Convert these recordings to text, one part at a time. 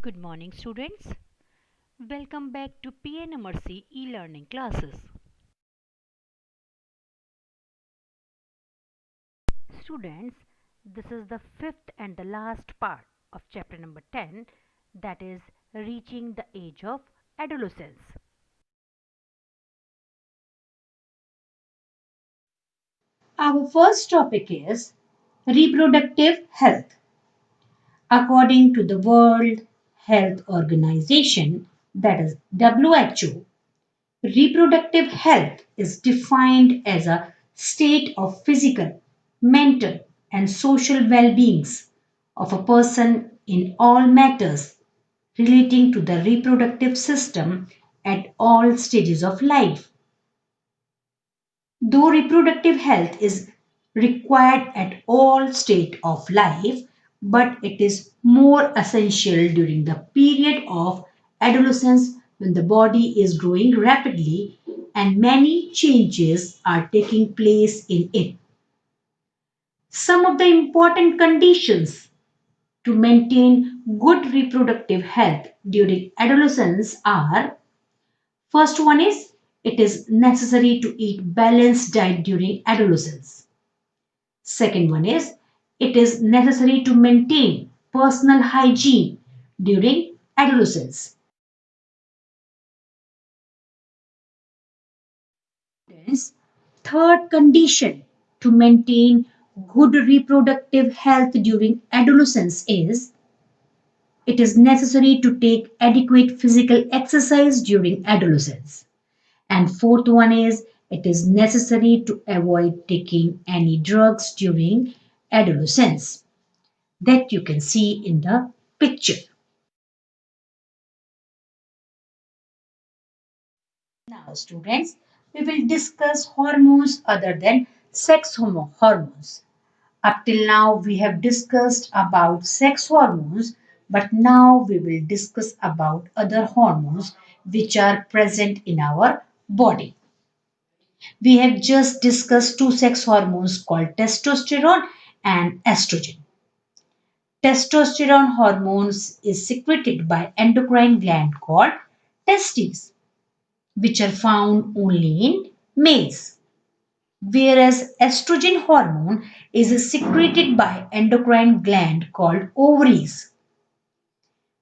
Good morning, students. Welcome back to P.N.AMERSEY e-learning classes. Students, this is the fifth and the last part of chapter number 10, that is reaching the age of adolescence. Our first topic is reproductive health. According to the World Health Organization, that is WHO, reproductive health is defined as a state of physical, mental, and social well-beings of a person in all matters relating to the reproductive system at all stages of life. Though reproductive health is required at all stages of life, but it is more essential during the period of adolescence when the body is growing rapidly and many changes are taking place in it. Some of the important conditions to maintain good reproductive health during adolescence are: first one is, it is necessary to eat balanced diet during adolescence. Second one is, it is necessary to maintain personal hygiene during adolescence. Third condition to maintain good reproductive health during adolescence is, it is necessary to take adequate physical exercise during adolescence. And fourth one is, it is necessary to avoid taking any drugs during adolescence. That you can see in the picture. Now students, we will discuss hormones other than sex hormones. Up till now we have discussed about sex hormones, but now we will discuss about other hormones which are present in our body. We have just discussed two sex hormones called testosterone and estrogen. Testosterone hormones is secreted by endocrine gland called testes, which are found only in males. Whereas estrogen hormone is secreted by endocrine gland called ovaries,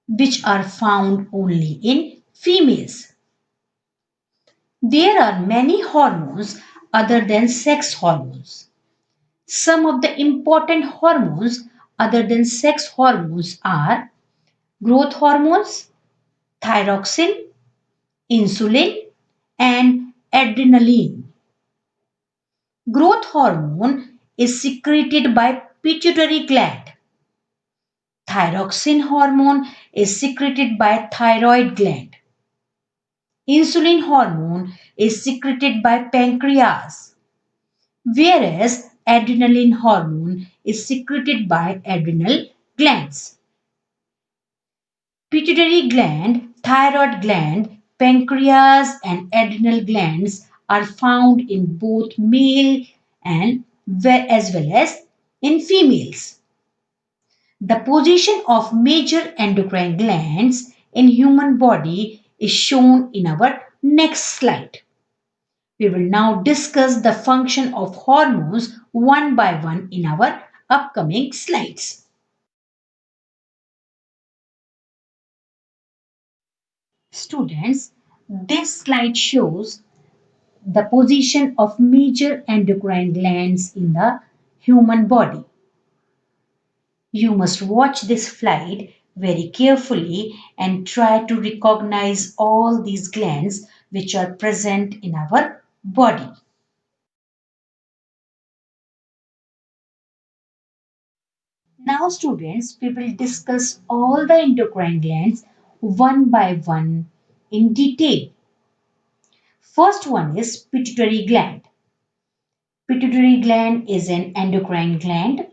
which are found only in females. There are many hormones other than sex hormones. Some of the important hormones other than sex hormones are growth hormones, thyroxine, insulin, and adrenaline. Growth hormone is secreted by pituitary gland. Thyroxine hormone is secreted by thyroid gland. Insulin hormone is secreted by pancreas, whereas adrenaline hormone is secreted by adrenal glands. Pituitary gland, thyroid gland, pancreas, and adrenal glands are found in both male and as well as in females. The position of major endocrine glands in human body is shown in our next slide. We will now discuss the function of hormones one by one in our upcoming slides. Students, this slide shows the position of major endocrine glands in the human body. You must watch this slide very carefully and try to recognize all these glands which are present in our body. Now students, we will discuss all the endocrine glands one by one in detail. First one is pituitary gland. Pituitary gland is an endocrine gland.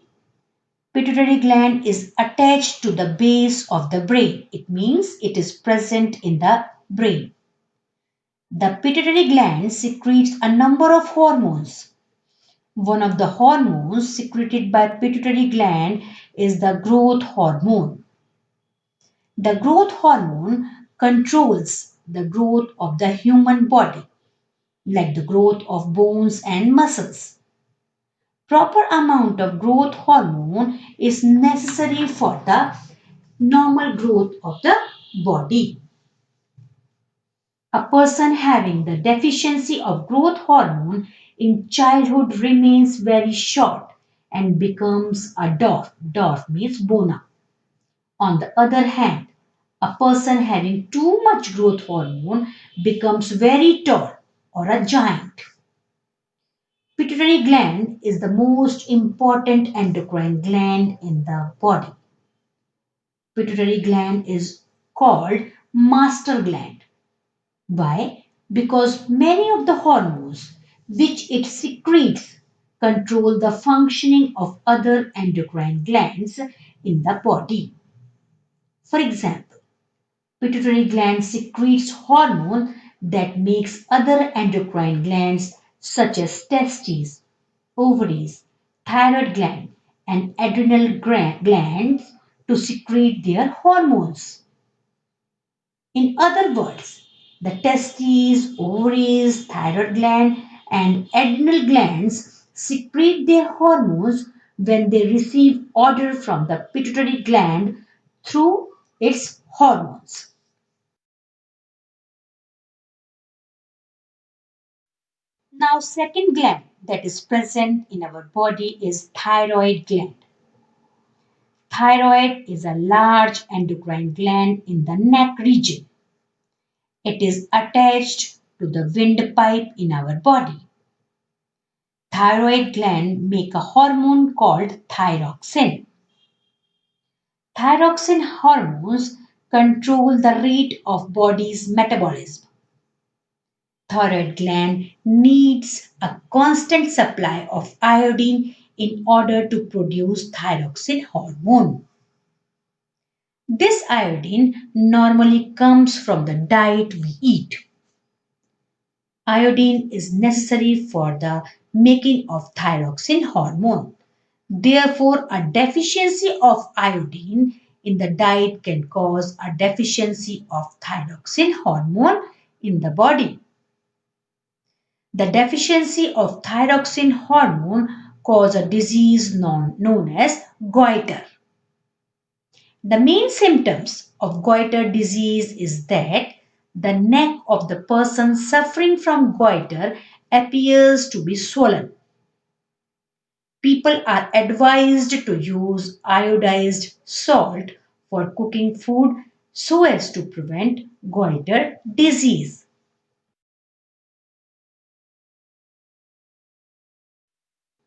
Pituitary gland is attached to the base of the brain. It means it is present in the brain. The pituitary gland secretes a number of hormones. One of the hormones secreted by pituitary gland is the growth hormone. The growth hormone controls the growth of the human body, like the growth of bones and muscles. Proper amount of growth hormone is necessary for the normal growth of the body. A person having the deficiency of growth hormone in childhood remains very short and becomes a dwarf. Dwarf means bona. On the other hand, a person having too much growth hormone becomes very tall or a giant. Pituitary gland is the most important endocrine gland in the body. Pituitary gland is called master gland. Why? Because many of the hormones which it secretes control the functioning of other endocrine glands in the body. For example, pituitary gland secretes hormone that makes other endocrine glands such as testes, ovaries, thyroid gland, and adrenal glands to secrete their hormones. In other words, the testes, ovaries, thyroid gland, and adrenal glands secrete their hormones when they receive order from the pituitary gland through its hormones. Now, second gland that is present in our body is thyroid gland. Thyroid is a large endocrine gland in the neck region. It is attached to the windpipe in our body. Thyroid gland make a hormone called thyroxine. Thyroxine hormones control the rate of body's metabolism. Thyroid gland needs a constant supply of iodine in order to produce thyroxine hormone. This iodine normally comes from the diet we eat. Iodine is necessary for the making of thyroxine hormone. Therefore, a deficiency of iodine in the diet can cause a deficiency of thyroxine hormone in the body. The deficiency of thyroxine hormone causes a disease known as goiter. The main symptoms of goiter disease is that the neck of the person suffering from goiter appears to be swollen. People are advised to use iodized salt for cooking food so as to prevent goiter disease.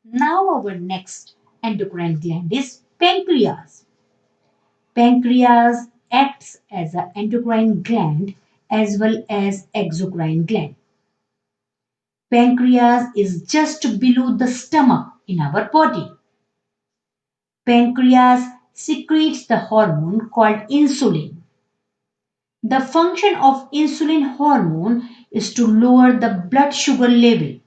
Now our next endocrine gland is pancreas. Pancreas acts as an endocrine gland as well as exocrine gland. Pancreas is just below the stomach in our body. Pancreas secretes the hormone called insulin. The function of insulin hormone is to lower the blood sugar level.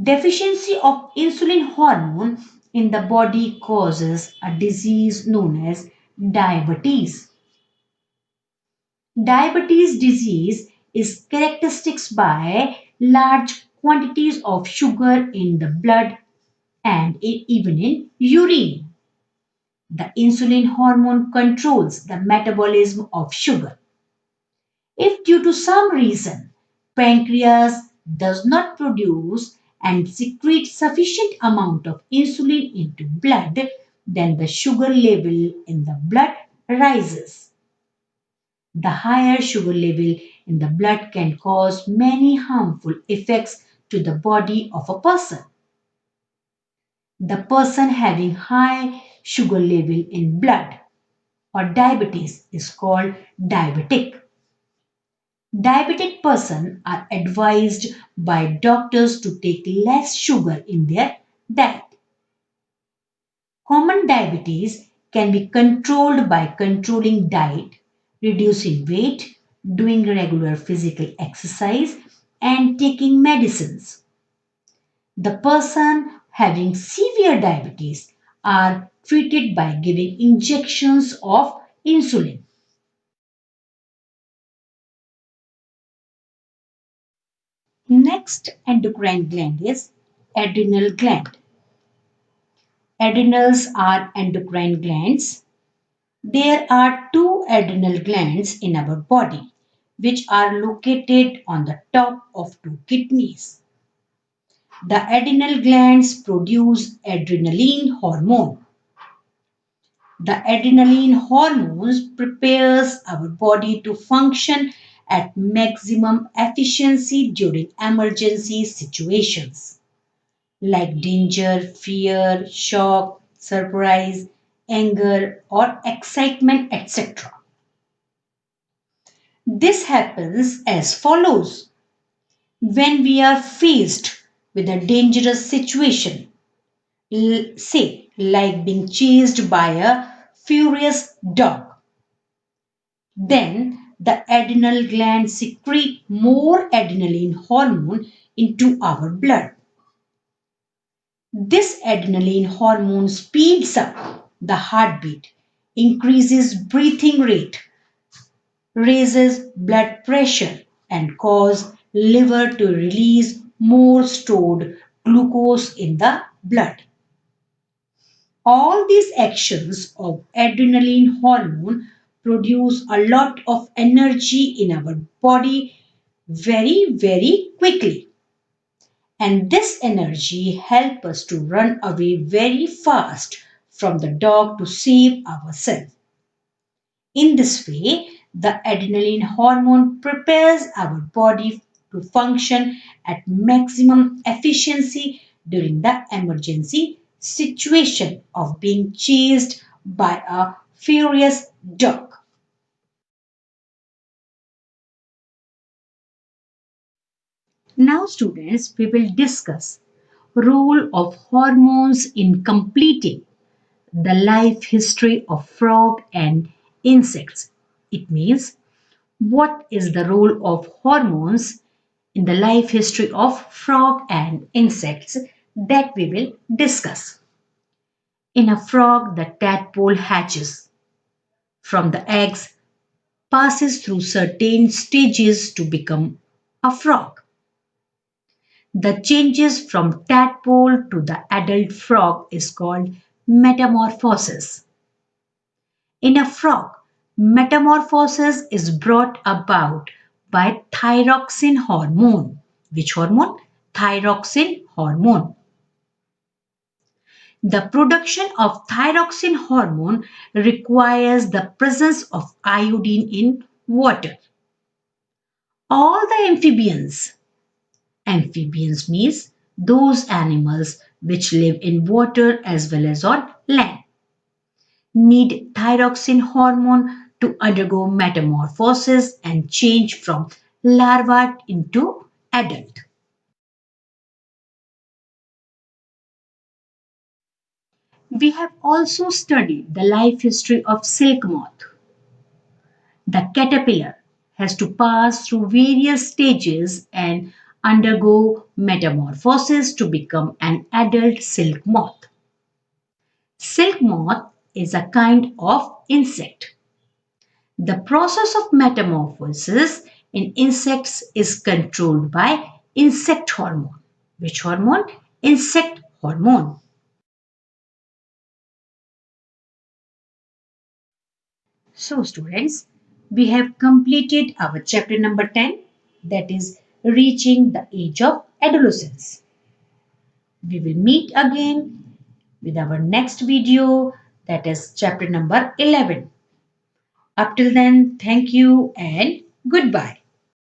Deficiency of insulin hormone in the body causes a disease known as diabetes. Diabetes disease is characterized by large quantities of sugar in the blood and even in urine. The insulin hormone controls the metabolism of sugar. If due to some reason pancreas does not produce and secrete sufficient amount of insulin into blood, then the sugar level in the blood rises. The higher sugar level in the blood can cause many harmful effects to the body of a person. The person having high sugar level in blood or diabetes is called diabetic. Diabetic persons are advised by doctors to take less sugar in their diet. Common diabetes can be controlled by controlling diet, reducing weight, doing regular physical exercise, and taking medicines. The person having severe diabetes are treated by giving injections of insulin. Next endocrine gland is adrenal gland. Adrenals are endocrine glands. There are two adrenal glands in our body which are located on the top of two kidneys. The adrenal glands produce adrenaline hormone. The adrenaline hormones prepares our body to function at maximum efficiency during emergency situations like danger, fear, shock, surprise, anger, or excitement, etc. This happens as follows. When we are faced with a dangerous situation, say like being chased by a furious dog, then the adrenal gland secrete more adrenaline hormone into our blood. This adrenaline hormone speeds up the heartbeat, increases breathing rate, raises blood pressure, and cause liver to release more stored glucose in the blood. All these actions of adrenaline hormone produce a lot of energy in our body very quickly. And this energy helps us to run away very fast from the dog to save ourselves. In this way, the adrenaline hormone prepares our body to function at maximum efficiency during the emergency situation of being chased by a furious dog. Now students, we will discuss role of hormones in completing the life history of frog and insects. It means what is the role of hormones in the life history of frog and insects that we will discuss. In a frog, the tadpole hatches from the eggs, passes through certain stages to become a frog. The changes from tadpole to the adult frog is called metamorphosis. In a frog, metamorphosis is brought about by thyroxine hormone. Which hormone? Thyroxine hormone. The production of thyroxine hormone requires the presence of iodine in water. All the amphibians means those animals which live in water as well as on land, need thyroxine hormone to undergo metamorphosis and change from larva into adult. We have also studied the life history of silk moth. The caterpillar has to pass through various stages and undergo metamorphosis to become an adult silk moth. Silk moth is a kind of insect. The process of metamorphosis in insects is controlled by insect hormone. Which hormone? Insect hormone. So students, we have completed our chapter number 10, that is reaching the age of adolescence. We will meet again with our next video, that is chapter number 11. Up till then, thank you and goodbye.